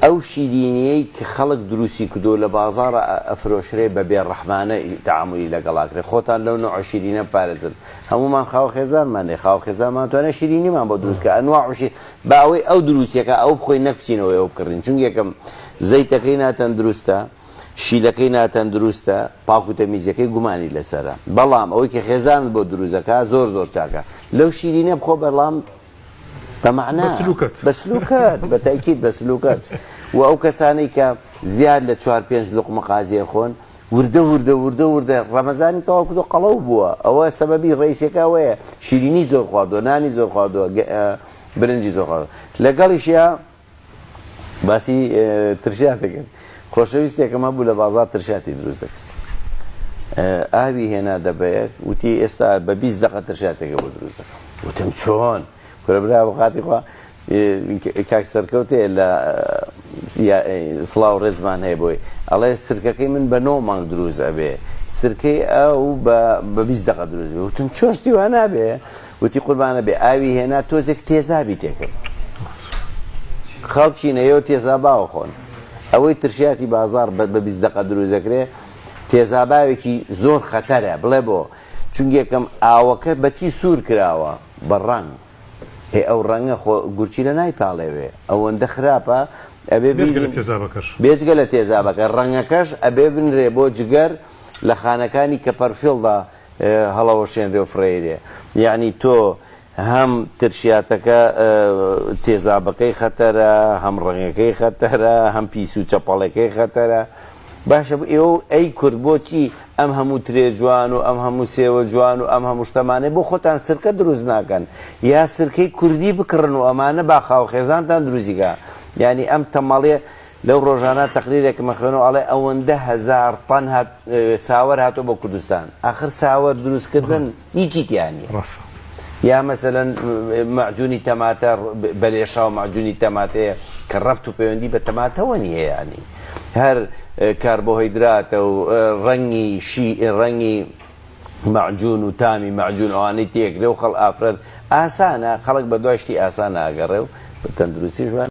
ئەو شیرینیەی کە خەڵک دروستی کردو لە بازاڕە ئەفرۆشرێ بە بێڕەحمانە تعاملی لەگەڵاکرێ خۆتان لەو نوع شیرینە پارێزن هەمومان خاو خێزانمانێ خاو خێزانمان توانە شیرینیمان بۆ دروستکە ئەنواعشی بە ئەوەی ئەو دروستیەکە ئەو بخۆی نەکچینەوەی ئەو بکڕین چونکە یەکەم زەیتەکەی ناتەن دروستە شیلەکەی ناتەن دروستە پاک و تەمیزەکەی گومانی لەسەرە بەڵام ئەوەی کە خێزانت بۆ دروستەکە زۆر زۆر چاکە لەو شیرینە بخۆ بەڵام بمعنى بسلوكات بتأكيد بسلوكات وأو كساني كزياد لتشوار بينج لقمة قازي أخون ورده رمضاني طوال كده قلوبوا أو سببي رئيسي كاوية شيريني زور خادو ناني زور خادو برنجي زور خادو لقال إشياء باسي ترشاتك خوشويستي كما بولا بازار ترشاتي دروسك أبي هنا دبيك وتي استا ببيز دقة ترشاتك أبو دروسك وتم شون كل برا وقاتي قا كاك سركوتي إلا صلاة ورزمان هاي بوي الله السركة من بنو ما دروز أبي سركة أو ببيز دقة دروز أبي وتم شوش تي وأنا أبي وتي قربان أبي أبي هنا توزك تيزابي تكل خالتي نيو تيزابا وخون أوي ترشياتي بازار ببيز دقة دروز أكره تيزابا كي زور خطره بلا بو چونكي كم آوكه بچي سور كراوا بران ئەو ڕەنگە گورچی لە نایپاڵێوێ ئەوەندە خراپە ئەبێ بێجگە لە تێزابەکە ڕەنگەکەش ئەبێ بنرێ بۆ جگەر لە خانەکانی کە پەرفیڵدا هەڵەوەشێنرێ و فرەیرێ یعنی تۆ هەم ترشیاتەکە تێزابەکەی خەتەرە هەم ڕەنگەکەی خەتەرە هەم پیس و چەپەڵەکەی خەتەرە باشە ئێوە ئەی کورد بۆچی ئەم هەموو ترێ جوان و ئەم هەموو سێوە جوان و ئەم هەموو شتەمانێ بۆ خۆتان سرکە دروست ناکەن یا سرکەی کوردی بکڕن و ئەمانە با خاو خێزانتان دروستیکە یعنی ئەم تەمەڵێ لەو ڕۆژانە تەقریرێکمە خوێنەوە ئەڵێ ئەوەندە هەزار تەن ساوەر هاتۆ بۆ کوردستان ئاخر ساوەر دروستکردن هیچی تیان نییە یا مەسەلەن معجونی تەماتە بەلێشا و معجونی تەماتەیە کە ڕەبت و پەیوەندی بە تەماتەوە نییە یعنی هەر کاربۆهیدراتە و ڕەنگی معجون و تامی معجون ئەوانەی تێکرێ و خەڵ ئافرەت ئاسانە خەڵک بە دوای شتی ئاسان ئاگەڕێ و بە تەندروستی ژوان